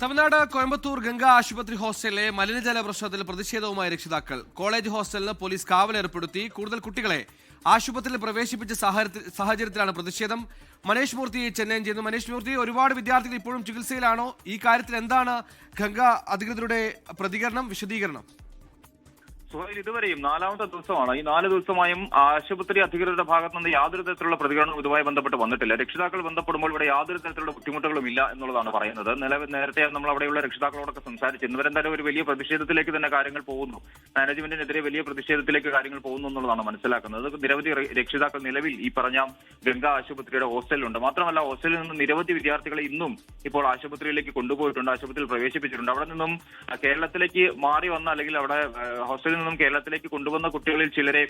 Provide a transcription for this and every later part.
തമിഴ്നാട് കോയമ്പത്തൂർ ഗംഗ ആശുപത്രി ഹോസ്റ്റലിലെ മലിനജല പ്രശ്നത്തിൽ പ്രതിഷേധവുമായി രക്ഷിതാക്കൾ. കോളേജ് ഹോസ്റ്റലിന് പോലീസ് കാവലേർപ്പെടുത്തി. കൂടുതൽ കുട്ടികളെ ആശുപത്രിയിൽ പ്രവേശിപ്പിച്ച സാഹചര്യത്തിലാണ് പ്രതിഷേധം. മനേഷ് മൂർത്തി ചെന്നൈയിൽ ചെയ്യുന്നു. മനേഷ് മൂർത്തി, ഒരുപാട് വിദ്യാർത്ഥികൾ ഇപ്പോഴും ചികിത്സയിലാണോ? ഈ കാര്യത്തിൽ എന്താണ് ഗംഗ അധികൃതരുടെ പ്രതികരണം, വിശദീകരണം? ഇതുവരെയും 4ാമത്തെ ദിവസമാണ്. ഈ 4 ദിവസമായും ആശുപത്രി അധികൃതരുടെ ഭാഗത്തു നിന്ന് യാതൊരു തരത്തിലുള്ള പ്രതികരണം ഇതുമായി ബന്ധപ്പെട്ട് വന്നിട്ടില്ല. രക്ഷിതാക്കൾ ബന്ധപ്പെടുമ്പോൾ ഇവിടെ യാതൊരു തരത്തിലുള്ള ബുദ്ധിമുട്ടുകളും ഇല്ല എന്നുള്ളതാണ് പറയുന്നത്. നേരത്തെ നമ്മൾ അവിടെയുള്ള രക്ഷിതാക്കളോടൊക്കെ സംസാരിച്ചിരുന്നു. ഇവരെന്തായാലും ഒരു വലിയ പ്രതിഷേധത്തിലേക്ക് തന്നെ കാര്യങ്ങൾ പോകുന്നു. മാനേജ്മെന്റിനെതിരെ വലിയ പ്രതിഷേധത്തിലേക്ക് കാര്യങ്ങൾ പോകുന്നു എന്നുള്ളതാണ് മനസ്സിലാക്കുന്നത്. നിരവധി രക്ഷിതാക്കൾ നിലവിൽ ഈ പറഞ്ഞ ഗംഗ ആശുപത്രിയുടെ ഹോസ്റ്റലിലുണ്ട്. മാത്രമല്ല, ഹോസ്റ്റലിൽ നിന്ന് നിരവധി വിദ്യാർത്ഥികളെ ഇന്നും ഇപ്പോൾ ആശുപത്രിയിലേക്ക് കൊണ്ടുപോയിട്ടുണ്ട്, ആശുപത്രിയിൽ പ്രവേശിപ്പിച്ചിട്ടുണ്ട്. അവിടെ നിന്നും കേരളത്തിലേക്ക് മാറി വന്ന അല്ലെങ്കിൽ അവിടെ ഹോസ്റ്റലിൽ നിന്നും കേരളത്തിലേക്ക് കൊണ്ടുവന്ന കുട്ടികളിൽ ചിലരെ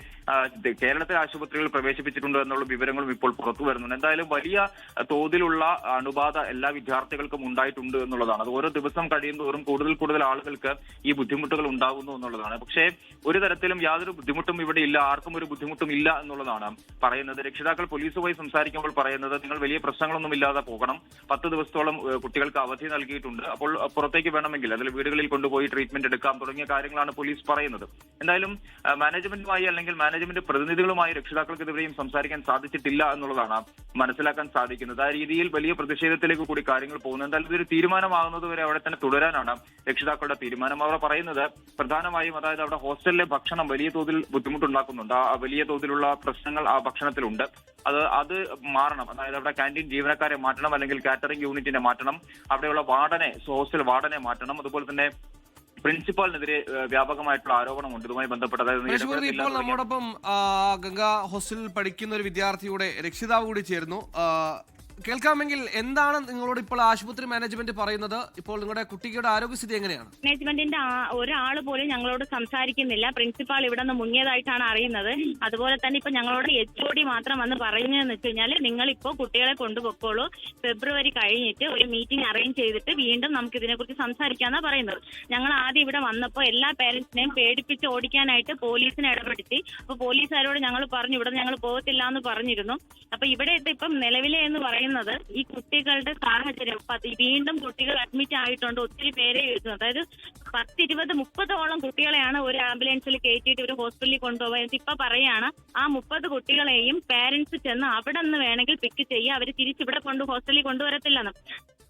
കേരളത്തിലെ ആശുപത്രികളിൽ പ്രവേശിപ്പിച്ചിട്ടുണ്ട് എന്നുള്ള വിവരങ്ങളും ഇപ്പോൾ പുറത്തു വരുന്നുണ്ട്. എന്തായാലും വലിയ തോതിലുള്ള അണുബാധ എല്ലാ വിദ്യാർത്ഥികൾക്കും ഉണ്ടായിട്ടുണ്ട് എന്നുള്ളതാണ്. അത് ഓരോ ദിവസം കഴിയുന്നതോറും കൂടുതൽ ആളുകൾക്ക് ഈ ബുദ്ധിമുട്ടുകൾ ഉണ്ടാകുന്നു എന്നുള്ളതാണ്. പക്ഷേ ഒരു തരത്തിലും യാതൊരു ബുദ്ധിമുട്ടും ഇവിടെ ഇല്ല, ആർക്കും ഒരു ബുദ്ധിമുട്ടും ഇല്ല എന്നുള്ളതാണ് പറയുന്നത്. രക്ഷിതാക്കൾ പോലീസുമായി സംസാരിക്കുമ്പോൾ പറയുന്നത്, നിങ്ങൾ വലിയ പ്രശ്നങ്ങളൊന്നും ഇല്ലാതെ പോകണം. 10 ദിവസത്തോളം കുട്ടികൾക്ക് അവധി നൽകിയിട്ടുണ്ട്. അപ്പോൾ പുറത്തേക്ക് വേണമെങ്കിൽ അതിൽ വീടുകളിൽ കൊണ്ടുപോയി ട്രീറ്റ്മെന്റ് എടുക്കാം തുടങ്ങിയ കാര്യങ്ങളാണ് പോലീസ് പറയുന്നത്. എന്തായാലും മാനേജ്മെന്റുമായി അല്ലെങ്കിൽ മാനേജ്മെന്റ് പ്രതിനിധികളുമായി രക്ഷിതാക്കൾക്ക് ഇതുവരെയും സംസാരിക്കാൻ സാധിച്ചിട്ടില്ല എന്നുള്ളതാണ് മനസ്സിലാക്കാൻ സാധിക്കുന്നത്. ആ രീതിയിൽ വലിയ പ്രതിഷേധത്തിലേക്ക് കൂടി കാര്യങ്ങൾ പോകുന്നു. എന്തായാലും ഇതൊരു തീരുമാനമാകുന്നത് വരെ അവിടെ തന്നെ തുടരാനാണ് രക്ഷിതാക്കളുടെ തീരുമാനം. അവർ പറയുന്നത് പ്രധാനമായും അതായത് അവിടെ ഹോസ്റ്റലിലെ ഭക്ഷണം വലിയ തോതിൽ ബുദ്ധിമുട്ടുണ്ടാക്കുന്നുണ്ട്. ആ വലിയ തോതിലുള്ള പ്രശ്നങ്ങൾ ആ ഭക്ഷണത്തിലുണ്ട്. അത് മാറണം. അതായത് അവിടെ ക്യാന്റീൻ ജീവനക്കാരെ മാറ്റണം, അല്ലെങ്കിൽ കാറ്ററിംഗ് യൂണിറ്റിനെ മാറ്റണം, അവിടെയുള്ള ഹോസ്റ്റൽ വാർഡനെ മാറ്റണം. അതുപോലെ തന്നെ പ്രിൻസിപ്പാളിനെതിരെ വ്യാപകമായിട്ടുള്ള ആരോപണമുണ്ട് ഇതുമായി ബന്ധപ്പെട്ട്. അതായത് ഇപ്പോൾ നമ്മോടൊപ്പം ഗംഗ ഹോസ്റ്റലിൽ പഠിക്കുന്ന ഒരു വിദ്യാർത്ഥിയുടെ രക്ഷിതാവ് കൂടി ചേർന്നു. കേൾക്കാമെങ്കിൽ എന്താണ് നിങ്ങളോട് ഇപ്പോൾ ആശുപത്രി മാനേജ്മെന്റ് പറയുന്നത്? ഇപ്പോൾ നിങ്ങളുടെ കുട്ടിയുടെ ആരോഗ്യസ്ഥിതി എങ്ങനെയാണ്? മാനേജ്മെന്റിന്റെ ഒരാൾ പോലും ഞങ്ങളോട് സംസാരിക്കുന്നില്ല. പ്രിൻസിപ്പാൾ ഇവിടെ നിന്ന് മുങ്ങിയതായിട്ടാണ് അറിയുന്നത്. അതുപോലെ തന്നെ ഇപ്പൊ ഞങ്ങളോട് HOD മാത്രം വന്ന് പറയുന്നതെന്ന് വെച്ച് കഴിഞ്ഞാൽ, നിങ്ങൾ ഇപ്പോൾ കുട്ടികളെ കൊണ്ടുപോയിക്കോളൂ, ഫെബ്രുവരി കഴിഞ്ഞിട്ട് ഒരു മീറ്റിംഗ് അറേഞ്ച് ചെയ്തിട്ട് വീണ്ടും നമുക്ക് ഇതിനെക്കുറിച്ച് സംസാരിക്കാന്നാ പറയുന്നത്. ഞങ്ങൾ ആദ്യം ഇവിടെ വന്നപ്പോൾ എല്ലാ പേരന്റ്സിനെയും പേടിപ്പിച്ച് ഓടിക്കാനായിട്ട് പോലീസിനെ ഇടപെടുത്തി. അപ്പൊ പോലീസുകാരോട് ഞങ്ങൾ പറഞ്ഞു, ഇവിടെ ഞങ്ങൾ പോകത്തില്ല എന്ന് പറഞ്ഞിരുന്നു. അപ്പൊ ഇവിടെ ഇപ്പം നിലവിലെ എന്ന് പറയുന്നത് ഈ കുട്ടികളുടെ സാഹചര്യം, വീണ്ടും കുട്ടികൾ അഡ്മിറ്റ് ആയിട്ടുണ്ട്. ഒത്തിരി പേരെ അതായത് 10, 20, 30ഓളം കുട്ടികളെയാണ് ഒരു ആംബുലൻസിൽ കയറ്റിയിട്ട് ഒരു ഹോസ്പിറ്റലിൽ കൊണ്ടുപോകുന്നത്. ഇപ്പൊ പറയാണ് ആ 30 കുട്ടികളെയും പേരന്റ്സ് ചെന്ന് അവിടെ നിന്ന് വേണമെങ്കിൽ പിക്ക് ചെയ്യുക, അവർ തിരിച്ചിവിടെ ഹോസ്റ്റലിൽ കൊണ്ടുവരത്തില്ലെന്ന്.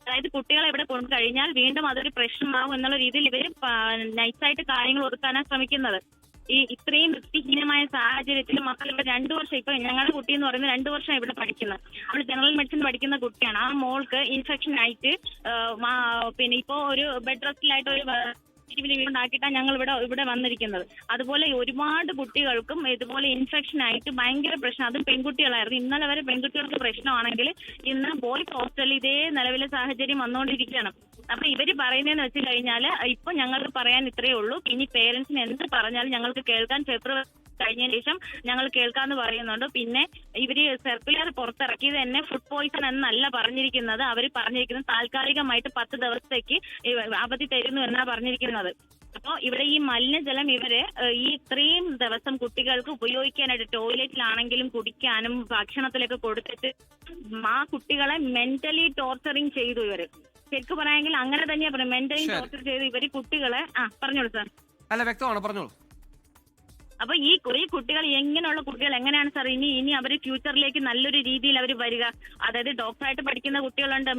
അതായത് കുട്ടികളെ ഇവിടെ കൊണ്ടു കഴിഞ്ഞാൽ വീണ്ടും അതൊരു പ്രശ്നമാവും എന്നുള്ള രീതിയിൽ ഇവര് നൈസായിട്ട് കാര്യങ്ങൾ ഒതുക്കാനാണ് ശ്രമിക്കുന്നത്. ഈ ഇത്രയും വൃത്തിഹീനമായ സാഹചര്യത്തിൽ മക്കൾ ഇവിടെ 2 വർഷം, ഇപ്പൊ ഞങ്ങളുടെ കുട്ടി എന്ന് പറയുന്നത് 2 വർഷം ഇവിടെ പഠിക്കുന്നത്. അവൾ ജനറൽ മെഡിസിൻ പഠിക്കുന്ന കുട്ടിയാണ്. ആ മോൾക്ക് ഇൻഫെക്ഷൻ ആയിട്ട് പിന്നെ ഇപ്പോ ഒരു ബെഡ് റെസ്റ്റിലായിട്ട് ഒരു വീടുണ്ടാക്കിയിട്ടാണ് ഞങ്ങൾ ഇവിടെ വന്നിരിക്കുന്നത്. അതുപോലെ ഒരുപാട് കുട്ടികൾക്കും ഇതുപോലെ ഇൻഫെക്ഷൻ ആയിട്ട് ഭയങ്കര പ്രശ്നം. അതും പെൺകുട്ടികളായിരുന്നു. ഇന്നലെ വരെ പെൺകുട്ടികൾക്ക് പ്രശ്നമാണെങ്കിൽ ഇന്ന് ബോയ്സ് ഹോസ്റ്റലിൽ ഇതേ നിലവിലെ സാഹചര്യം വന്നുകൊണ്ടിരിക്കുകയാണ്. അപ്പൊ ഇവര് പറയുന്നതെന്ന് വെച്ച് കഴിഞ്ഞാല്, ഇപ്പൊ ഞങ്ങൾക്ക് പറയാൻ ഇത്രയേ ഉള്ളൂ. ഇനി പേരന്റ്സിന് എന്ത് പറഞ്ഞാലും ഞങ്ങൾക്ക് കേൾക്കാൻ ഫെബ്രുവരി കഴിഞ്ഞതിന് ശേഷം ഞങ്ങൾ കേൾക്കാന്ന് പറയുന്നുണ്ട്. പിന്നെ ഇവര് സർക്കുലർ പുറത്തിറക്കിയത് തന്നെ ഫുഡ് പോയിസൺ എന്നല്ല പറഞ്ഞിരിക്കുന്നത്. അവർ പറഞ്ഞിരിക്കുന്നത് താൽക്കാലികമായിട്ട് 10 ദിവസത്തേക്ക് അവധി തരുന്നു എന്നാണ് പറഞ്ഞിരിക്കുന്നത്. അപ്പൊ ഇവിടെ ഈ മലിനജലം ഇവര് ഈ ഇത്രയും ദിവസം കുട്ടികൾക്ക് ഉപയോഗിക്കാനായിട്ട് ടോയ്ലറ്റിലാണെങ്കിലും കുടിക്കാനും ഭക്ഷണത്തിലൊക്കെ കൊടുത്തിട്ട് ആ കുട്ടികളെ മെന്റലി ടോർച്ചറിങ് ചെയ്തു. ഇവര് ശരിക്കും പറയാമെങ്കിൽ അങ്ങനെ തന്നെയാ പറയാം, മെന്റലി ടോർച്ചർ ചെയ്ത് ഇവര് കുട്ടികളെ പറഞ്ഞോളൂ സാർ. അല്ല, വ്യക്തമാണ്, പറഞ്ഞോളൂ. അപ്പൊ ഈ കുട്ടികൾ എങ്ങനെയുള്ള കുട്ടികൾ എങ്ങനെയാണ് സാർ ഇനി അവർ ഫ്യൂച്ചറിലേക്ക് നല്ലൊരു രീതിയിൽ അവർ വരിക? അതായത് ഡോക്ടറായിട്ട് പഠിക്കുന്ന കുട്ടികളുണ്ട്,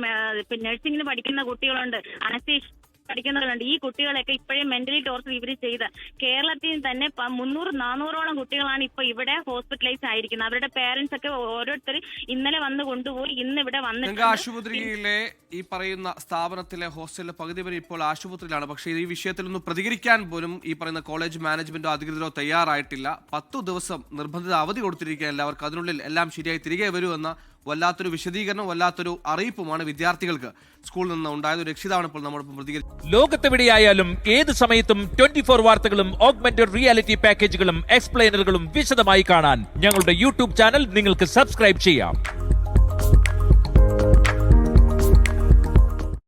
നഴ്സിംഗിന് പഠിക്കുന്ന കുട്ടികളുണ്ട്, അനസ്തേഷ്യ പഠിക്കുന്നവരുണ്ട്. ഈ കുട്ടികളൊക്കെ ഇപ്പോഴേ മെന്റലി ടോർച്ചർ ഇവർ ചെയ്ത് കേരളത്തിൽ തന്നെ 300-400ഓളം കുട്ടികളാണ് ഇപ്പൊ ഇവിടെ ഹോസ്പിറ്റലൈസ് ആയിരിക്കുന്നത്. അവരുടെ പേരന്റ്സ് ഒക്കെ ഓരോരുത്തർ ഇന്നലെ വന്ന് കൊണ്ടുപോയി, ഇന്ന് ഇവിടെ വന്നിട്ട് ആശുപത്രിയിലെ ഈ പറയുന്ന സ്ഥാപനത്തിലെ ഹോസ്റ്റലിലെ പകുതി വരെ ഇപ്പോൾ ആശുപത്രിയിലാണ്. പക്ഷേ ഈ വിഷയത്തിലൊന്നും പ്രതികരിക്കാൻ പോലും ഈ പറയുന്ന കോളേജ് മാനേജ്മെന്റോ അധികൃതരോ തയ്യാറായിട്ടില്ല. 10 ദിവസം നിർബന്ധിത അവധി കൊടുത്തിരിക്കുക എല്ലാവർക്കും. അതിനുള്ളിൽ എല്ലാം ശരിയായി തിരികെ വരുമെന്ന വല്ലാത്തൊരു വിശദീകരണം, വല്ലാത്തൊരു അറിയിപ്പുമാണ് വിദ്യാർത്ഥികൾക്ക് സ്കൂളിൽ നിന്ന് ഉണ്ടായത്. രക്ഷിതാവാണ് ഇപ്പോൾ നമ്മോടൊപ്പം പ്രതികരിച്ചത്. ലോകത്തെവിടെയായാലും ഏത് സമയത്തും 24 വാർത്തകളും ഓഗ്മെന്റഡ് റിയാലിറ്റി പാക്കേജുകളും എക്സ്പ്ലെയിനറുകളും വിശദമായി കാണാൻ ഞങ്ങളുടെ YouTube ചാനൽ നിങ്ങൾക്ക് സബ്സ്ക്രൈബ് ചെയ്യാം.